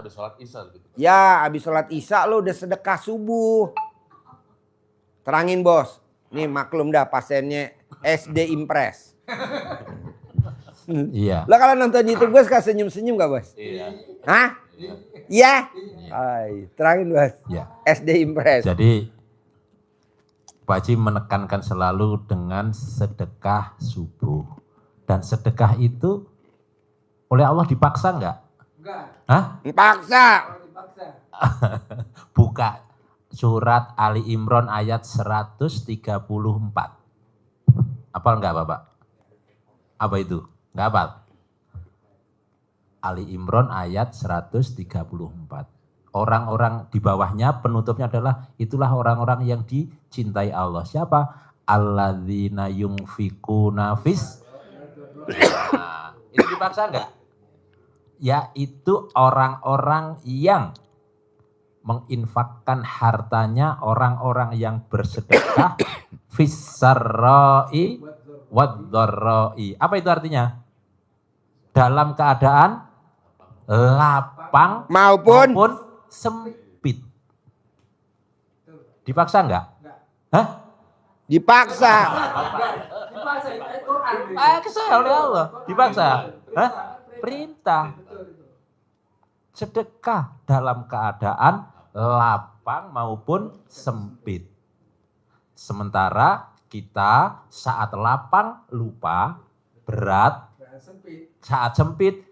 habis sholat isya gitu. Ya, habis sholat isya lo udah sedekah subuh. Terangin bos. Nih maklum dah pasiennya SD Impress. Iya. Lah kalau nonton YouTube gue suka senyum-senyum gak bos? Iya. Hah? Iya? Ay, terangin bos. Ya. SD Impress. Jadi Pak Haji menekankan selalu dengan sedekah subuh. Dan sedekah itu oleh Allah dipaksa enggak? Enggak. Hah? Paksa. Dipaksa. Buka surat Ali Imran ayat 134. Hafal enggak Bapak? Apa itu? Enggak hafal? Ali Imran ayat 134. Orang-orang di bawahnya penutupnya adalah itulah orang-orang yang dicintai Allah. Siapa? Alladzina yunfikuna fis. Nah, itu dipaksa enggak? Yaitu orang-orang yang menginfakkan hartanya, orang-orang yang bersedekah fissarra'i wad-dharra'i. Apa itu artinya? Dalam keadaan lapang Maupun sempit. Dipaksa enggak? Hah? dipaksa. Dipaksa Al-Quran. Saya oleh Allah. Dipaksa. Hah? Perintah. Sedekah dalam keadaan lapang maupun sempit. Sementara kita saat lapang lupa, berat, saat sempit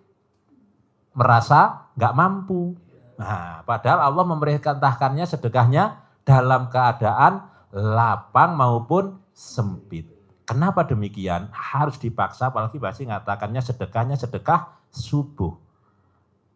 merasa nggak mampu. Nah, padahal Allah memerintahkannya sedekahnya dalam keadaan lapang maupun sempit. Kenapa demikian? Harus dipaksa, apalagi Basi ngatakannya sedekahnya sedekah subuh.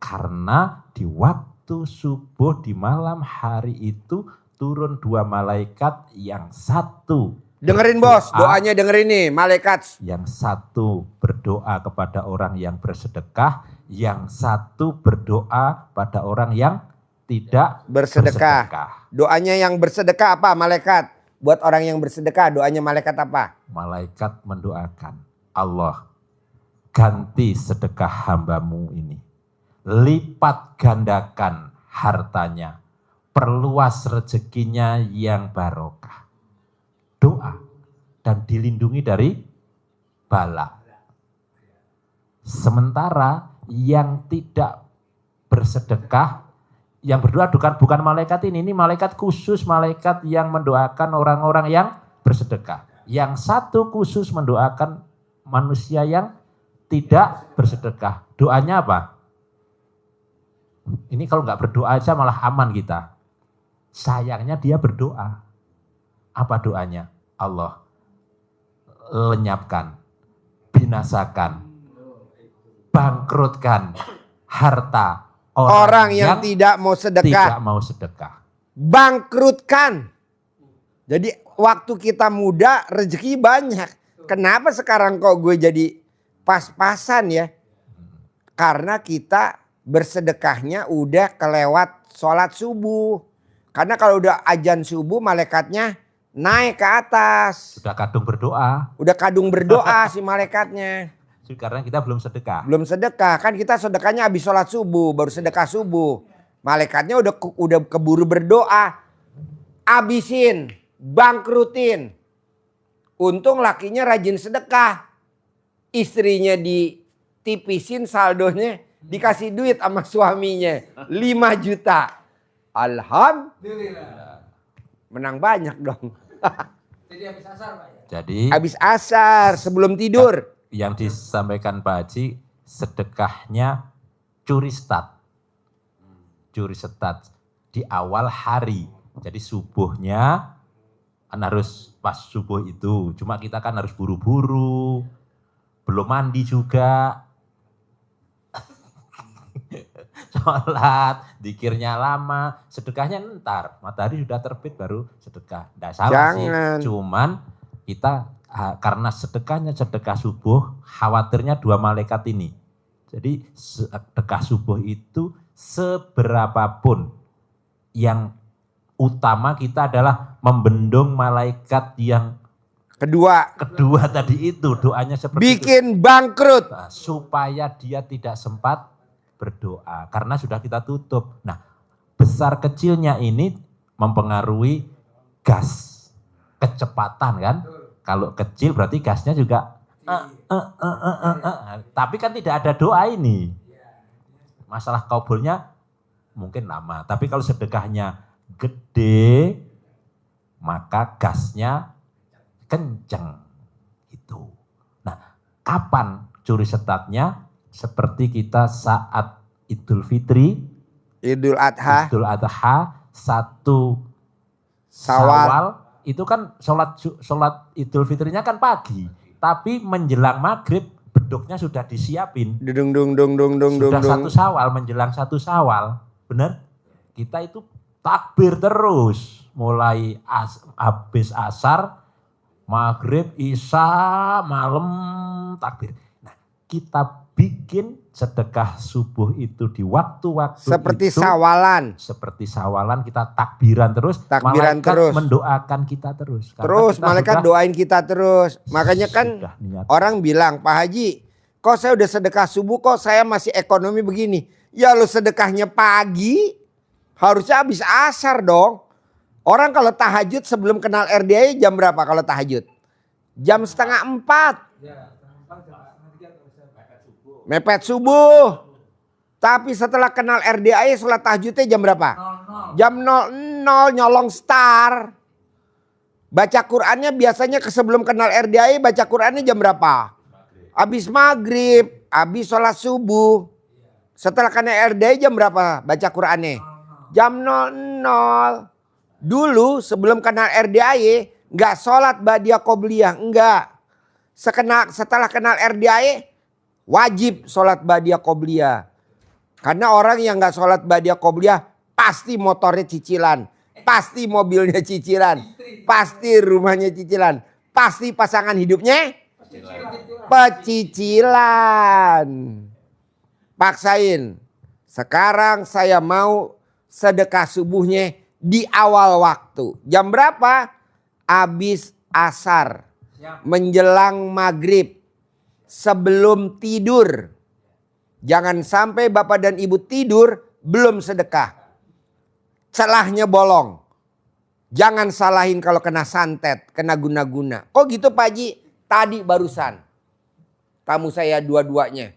Karena di waktu subuh di malam hari itu turun dua malaikat, yang satu Dengerin bos, doanya dengerin nih malaikat. yang satu berdoa kepada orang yang bersedekah, yang satu berdoa pada orang yang tidak Bersedekah. bersedekah. Doanya yang bersedekah apa malaikat? Buat orang yang bersedekah doanya malaikat apa? Malaikat mendoakan, Allah ganti sedekah hambamu ini. Lipat gandakan hartanya. Perluas rezekinya yang barokah. Doa dan dilindungi dari bala. Sementara yang tidak bersedekah, yang berdoa bukan malaikat ini malaikat khusus, malaikat yang mendoakan orang-orang yang bersedekah. Yang satu khusus mendoakan manusia yang tidak bersedekah. Doanya apa? Ini kalau nggak berdoa aja malah aman kita. Sayangnya dia berdoa. Apa doanya? Allah lenyapkan, binasakan, bangkrutkan harta Orang yang tidak mau sedekah. tidak mau sedekah. Bangkrutkan. Jadi waktu kita muda rezeki banyak. Kenapa sekarang kok gue jadi pas-pasan ya? Karena kita bersedekahnya udah kelewat sholat subuh. Karena kalau udah azan subuh malaikatnya naik ke atas. Sudah kadung berdoa. Udah kadung berdoa si malaikatnya. Karena kita belum sedekah. Belum sedekah. Kan kita sedekahnya habis sholat subuh. Baru sedekah subuh. Malaikatnya udah keburu berdoa. Abisin. Bangkrutin. Untung lakinya rajin sedekah. Istrinya ditipisin saldonya. Dikasih duit sama suaminya. 5 juta. Alhamdulillah. Menang banyak dong. Jadi habis asar Pak ya? Jadi Habis asar sebelum tidur. yang disampaikan Pak Haji, sedekahnya curi start. Curi start di awal hari. Jadi subuhnya kan harus pas subuh itu. Cuma kita kan harus buru-buru. Belum mandi juga. Sholat, dikirnya lama, sedekahnya ntar. Matahari sudah terbit baru sedekah. Tidak salah sih. Cuman kita karena sedekahnya sedekah subuh, khawatirnya dua malaikat ini. Jadi sedekah subuh itu seberapapun yang utama kita adalah membendung malaikat yang kedua tadi itu. Doanya seperti bikin bangkrut. Nah, supaya dia tidak sempat berdoa karena sudah kita tutup. Nah, besar kecilnya ini mempengaruhi gas, kecepatan kan. Kalau kecil berarti gasnya juga tapi kan tidak ada doa ini. Masalah kabulnya mungkin lama, tapi kalau sedekahnya gede maka gasnya kenceng gitu. Nah, kapan curi setatnya? Seperti kita saat Idul Fitri, Idul Adha, satu Syawal, itu kan sholat Idul Fitrinya kan pagi, tapi menjelang maghrib beduknya sudah disiapin. Sudah satu Syawal, menjelang satu Syawal, benar? Kita itu takbir terus, mulai habis asar, maghrib, isya, malam takbir. Nah, kita bikin sedekah subuh itu di waktu-waktu seperti itu, sawalan. Seperti sawalan kita takbiran terus, takbiran malaikat terus mendoakan kita terus. Terus malaikat doain kita terus. Makanya kan orang bilang, Pak Haji, kok saya udah sedekah subuh kok saya masih ekonomi begini. Ya lu sedekahnya pagi, harusnya habis asar dong. Orang kalau tahajud sebelum kenal RDI jam berapa kalau tahajud? Jam 3:30. Mepet subuh. Tapi setelah kenal RDI sholat tahajudnya jam berapa? 00. Jam 00 nyolong star. Baca Qurannya biasanya sebelum kenal RDI baca Qurannya jam berapa? Habis maghrib, habis sholat subuh. Setelah kenal RDI jam berapa baca Qurannya? Jam 00. Dulu sebelum kenal RDI nggak sholat ba'diyah qobliyah, enggak. Setelah kenal RDI wajib sholat ba'diyah qobliyah. Karena orang yang nggak sholat ba'diyah qobliyah pasti motornya cicilan, pasti mobilnya cicilan, pasti rumahnya cicilan, pasti pasangan hidupnya pecicilan. Paksain. Sekarang saya mau sedekah subuhnya di awal waktu. Jam berapa? Habis asar, menjelang maghrib, sebelum tidur. Jangan sampai bapak dan ibu tidur belum sedekah. Celahnya bolong. Jangan salahin kalau kena santet, kena guna-guna. Kok gitu Pak Haji? Tadi barusan. Tamu saya dua-duanya.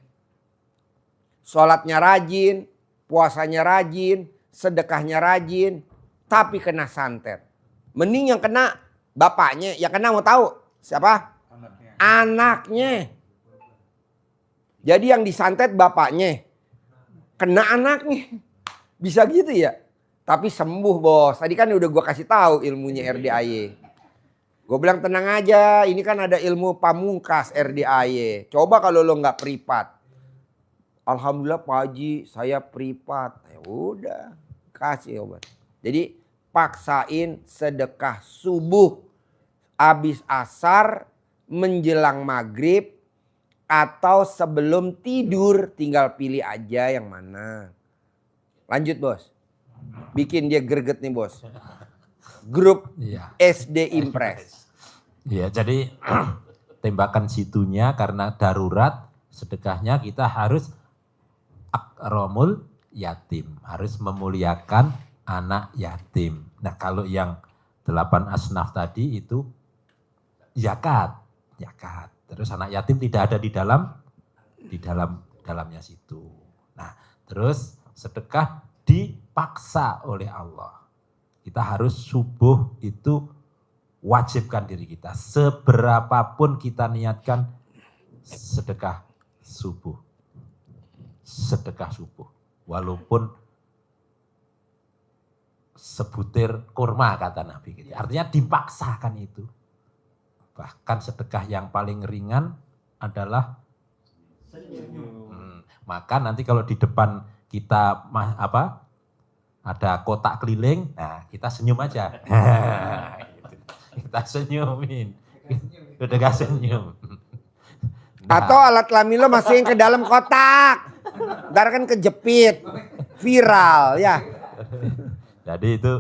Sholatnya rajin, puasanya rajin, sedekahnya rajin. Tapi kena santet. Mending yang kena bapaknya. Yang kena mau tahu siapa? Anaknya. Jadi yang disantet bapaknya. Kena anaknya. Bisa gitu ya? Tapi sembuh bos. Tadi kan udah gue kasih tahu ilmunya RDAY. Gue bilang tenang aja. Ini kan ada ilmu pamungkas RDAY. Coba kalau lo gak privat. Alhamdulillah Pak Haji saya privat. Ya udah kasih obat. Jadi paksain sedekah subuh. Habis asar menjelang maghrib. Atau sebelum tidur. Tinggal pilih aja yang mana. Lanjut bos. Bikin dia greget nih bos. Grup SD Impress. Ya jadi tembakan situnya karena darurat sedekahnya kita harus akromul yatim. Harus memuliakan anak yatim. Nah kalau yang 8 asnaf tadi itu zakat. Terus anak yatim tidak ada di dalamnya situ. Nah terus sedekah dipaksa oleh Allah. Kita harus subuh itu wajibkan diri kita. Seberapapun kita niatkan sedekah subuh. Sedekah subuh. Walaupun sebutir kurma kata Nabi. Artinya dipaksakan itu. Bahkan sedekah yang paling ringan adalah senyum. Maka nanti kalau di depan kita ada kotak keliling, nah kita senyum aja. Kita senyumin. Udah gak senyum. Nah. Atau alat kelamin lo masukin ke dalam kotak. Ntar kan kejepit. Viral ya. Jadi itu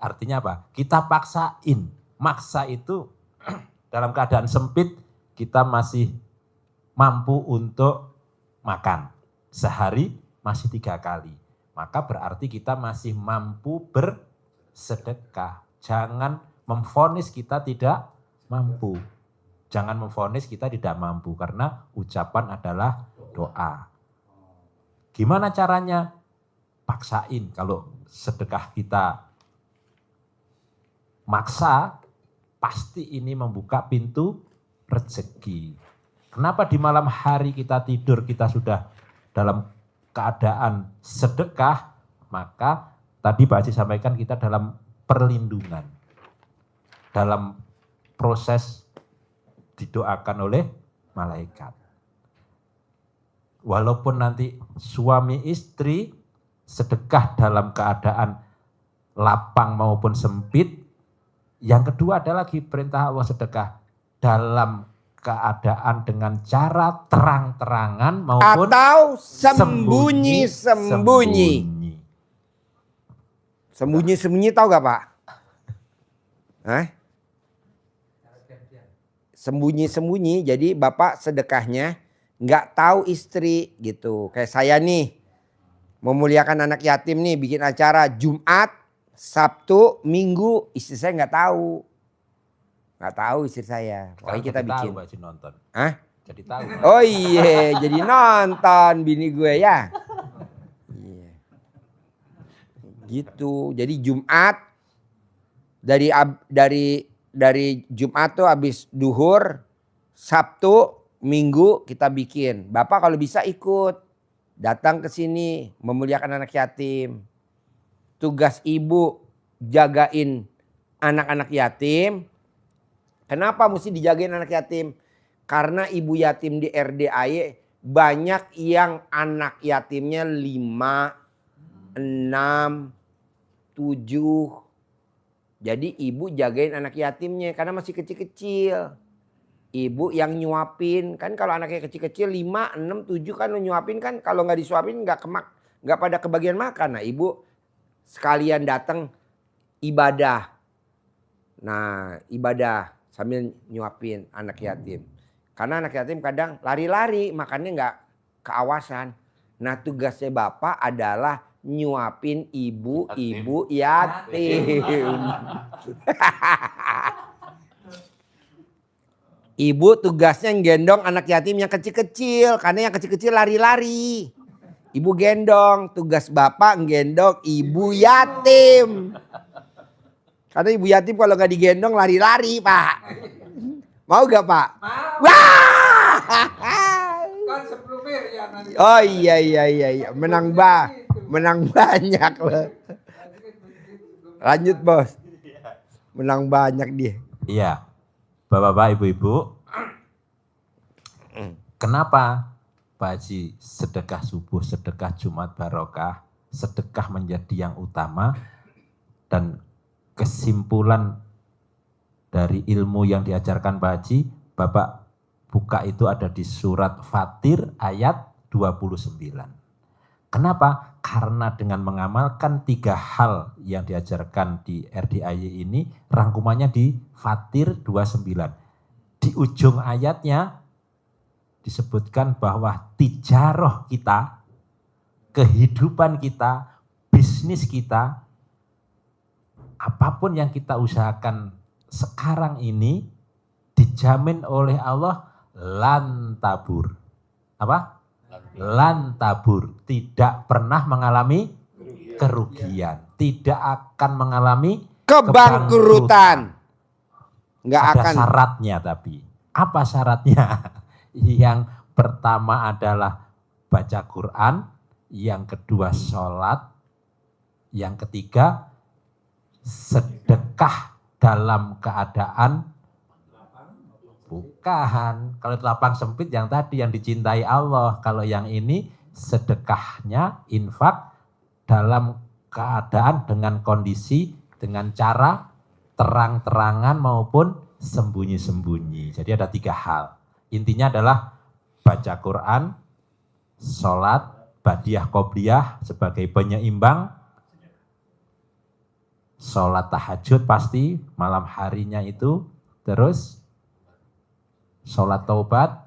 artinya apa? Kita paksain. Maksa itu dalam keadaan sempit kita masih mampu untuk makan. Sehari masih 3 kali. Maka berarti kita masih mampu bersedekah. Jangan memvonis kita tidak mampu. Jangan memvonis kita tidak mampu karena ucapan adalah doa. Gimana caranya? Paksain. Kalau sedekah kita maksa, pasti ini membuka pintu rezeki. Kenapa di malam hari kita tidur, kita sudah dalam keadaan sedekah, maka tadi Pak Haji sampaikan kita dalam perlindungan. Dalam proses didoakan oleh malaikat. Walaupun nanti suami istri sedekah dalam keadaan lapang maupun sempit, yang kedua ada lagi perintah Allah sedekah dalam keadaan dengan cara terang-terangan maupun atau sembunyi-sembunyi. Sembunyi-sembunyi tahu gak Pak? Sembunyi-sembunyi, jadi Bapak sedekahnya nggak tahu istri gitu. Kayak saya nih, memuliakan anak yatim nih, bikin acara Jumat, Sabtu, Minggu, istri saya nggak tahu. Nggak tahu istri saya. Pokoknya kita bikin. Tahu, Pak Haji nonton. Hah? Jadi tahu. Oh iya, jadi nonton bini gue ya. Iya. Gitu. Jadi Jumat dari Jumat tuh habis duhur, Sabtu, Minggu kita bikin. Bapak kalau bisa ikut, datang ke sini memuliakan anak yatim. Tugas ibu jagain anak-anak yatim. Kenapa mesti dijagain anak yatim? Karena ibu yatim di RDAY banyak yang anak yatimnya 5, 6, 7. Jadi ibu jagain anak yatimnya karena masih kecil-kecil. Ibu yang nyuapin. Kan kalau anaknya kecil-kecil 5, 6, 7 kan lu nyuapin kan. Kalau nggak disuapin nggak pada kebagian makan. Nah ibu sekalian datang ibadah. Nah ibadah sambil nyuapin anak yatim. Karena anak yatim kadang lari-lari makannya nggak keawasan. Nah tugasnya bapak adalah nyuapin ibu-ibu yatim. Ibu tugasnya gendong anak yatim yang kecil-kecil. Karena yang kecil-kecil lari-lari. Ibu gendong. Tugas bapak gendong ibu yatim. Karena ibu yatim kalau gak digendong lari-lari Pak. Mau gak Pak? Mau. Wah! Kan 10 miliar nanti. Oh iya. Menang banyak loh. Lanjut bos. Menang banyak dia. Iya. Bapak-bapak, ibu-ibu. Kenapa Pak Haji sedekah subuh, sedekah Jumat barokah, sedekah menjadi yang utama, dan kesimpulan dari ilmu yang diajarkan Pak Haji, Bapak buka itu ada di surat Fatir ayat 29. Kenapa? Karena dengan mengamalkan 3 hal yang diajarkan di RDAY ini, rangkumannya di Fatir 29. Di ujung ayatnya disebutkan bahwa tijaroh kita, kehidupan kita, bisnis kita, apapun yang kita usahakan sekarang ini dijamin oleh Allah lan tabur. Apa? Lan tabur. Tidak pernah mengalami kerugian. Tidak akan mengalami Kebangkrutan. Nggak Ada akan. syaratnya tapi. Apa syaratnya? Yang pertama adalah baca Quran. Yang kedua sholat. Yang ketiga sedekah dalam keadaan bukan. Kalau lapang sempit yang tadi yang dicintai Allah. Kalau yang ini sedekahnya infak dalam keadaan dengan kondisi, dengan cara terang-terangan maupun sembunyi-sembunyi. Jadi ada 3 hal. Intinya adalah baca Quran, sholat, badiah qobliyah sebagai penyeimbang, sholat tahajud pasti malam harinya itu, terus sholat taubat.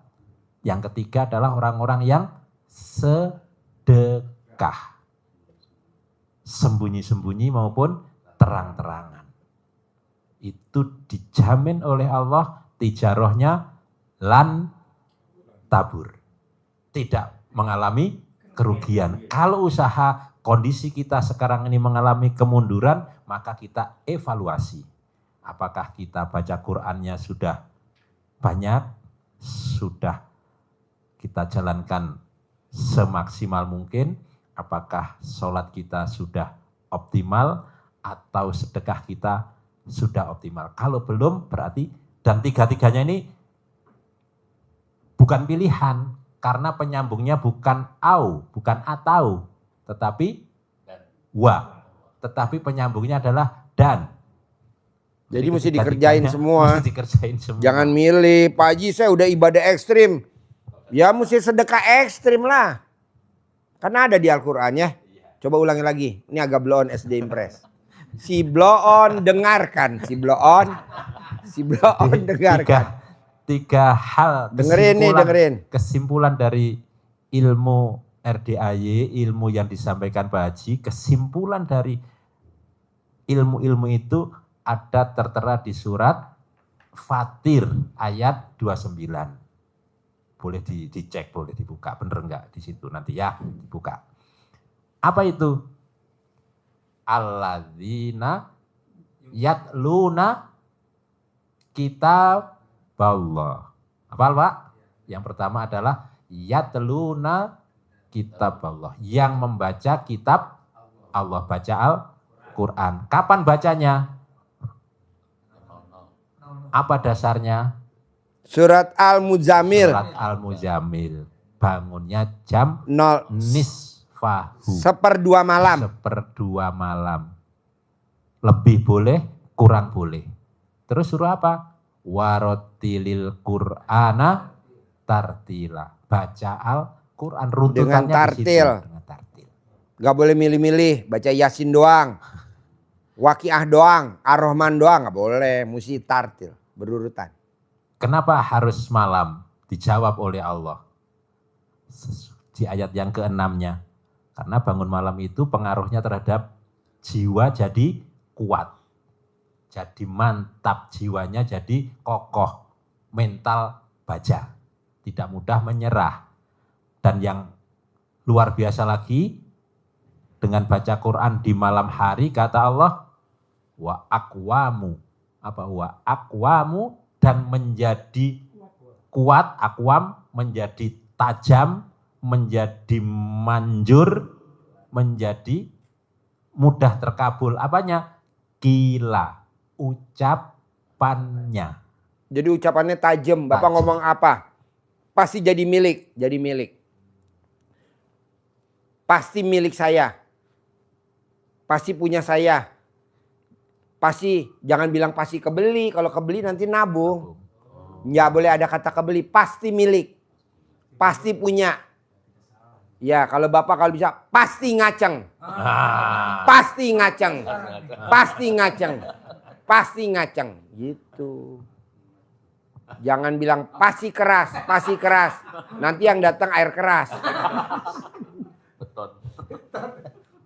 Yang ketiga adalah orang-orang yang sedekah. berkah. Sembunyi-sembunyi maupun terang-terangan. Itu dijamin oleh Allah, tijarohnya lan tabur. Tidak mengalami kerugian. Kalau usaha kondisi kita sekarang ini mengalami kemunduran, maka kita evaluasi. Apakah kita baca Qur'annya sudah banyak, sudah kita jalankan semaksimal mungkin, apakah sholat kita sudah optimal, atau sedekah kita sudah optimal. Kalau belum berarti, dan tiga-tiganya ini bukan pilihan, karena penyambungnya bukan au, bukan atau, tetapi wa. Tetapi penyambungnya adalah dan. Jadi mesti dikerjain semua. Mesti dikerjain semua. Jangan milih, Pak Haji saya udah ibadah ekstrim. Ya mesti sedekah ekstrim lah. Karena ada di Al-Quran ya. Coba ulangi lagi. Ini agak blow on SD Impress. Si blow on dengarkan. Si blow on dengarkan. Tiga hal Dengerin. Kesimpulan dari ilmu RDAY, ilmu yang disampaikan Pak Haji, kesimpulan dari ilmu-ilmu itu ada tertera di surat Fatir ayat 29. Boleh dicek, boleh dibuka, bener enggak di situ nanti ya, dibuka. Apa itu? Alladzina yatluna kitab Allah. Apa Pak? Yang pertama adalah yatluna kitab Allah. Yang membaca kitab Allah, baca Al-Quran. Kapan bacanya? Apa dasarnya? Surat Al-Muzammil. Surat Al-Muzammil. Bangunnya jam 0 nisfahu. 1/2 malam. 1/2 malam. Lebih boleh, kurang boleh. Terus suruh apa? Warotilil Qur'ana tartila. Baca Al-Quran runtutannya Dengan tartil. Dengan tartil. Gak boleh milih-milih. Baca Yasin doang. Waqiah doang. Ar-Rahman doang. Gak boleh. Mesti tartil. Berurutan. Kenapa harus malam? Dijawab oleh Allah. Di ayat yang ke-6-nya. Karena bangun malam itu pengaruhnya terhadap jiwa jadi kuat. Jadi mantap jiwanya, jadi kokoh. Mental baja. Tidak mudah menyerah. Dan yang luar biasa lagi, dengan baca Quran di malam hari, kata Allah, wa aqwamu. Apa wa aqwamu? Dan menjadi kuat, akwam, menjadi tajam, menjadi manjur, menjadi mudah terkabul. Apanya? Gila, ucapannya. Jadi ucapannya tajam. Bapak ngomong apa? Pasti jadi milik. Jadi milik. Pasti milik saya. Pasti punya saya. Pasti, jangan bilang pasti kebeli. Kalau kebeli nanti nabung. Nggak boleh ada kata kebeli. Pasti milik. Pasti punya. Ya kalau bapak kalau bisa pasti ngaceng. Pasti ngaceng. Pasti ngaceng. Pasti ngaceng. Gitu. Jangan bilang pasti keras. Pasti keras. Nanti yang datang air keras.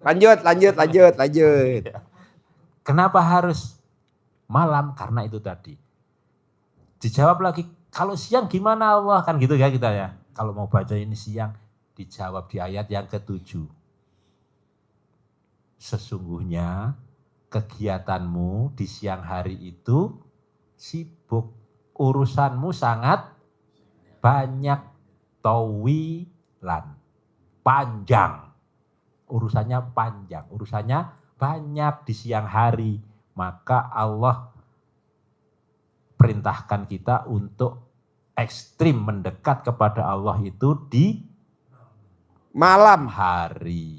Lanjut. Kenapa harus malam? Karena itu tadi. Dijawab lagi, kalau siang gimana Allah? Kan gitu ya kita ya. Kalau mau baca ini siang, dijawab di ayat yang ke-7. Sesungguhnya kegiatanmu di siang hari itu sibuk. Urusanmu sangat banyak. Tawilan. Panjang. Urusannya panjang. Urusannya banyak di siang hari, maka Allah perintahkan kita untuk ekstrim mendekat kepada Allah itu di malam hari.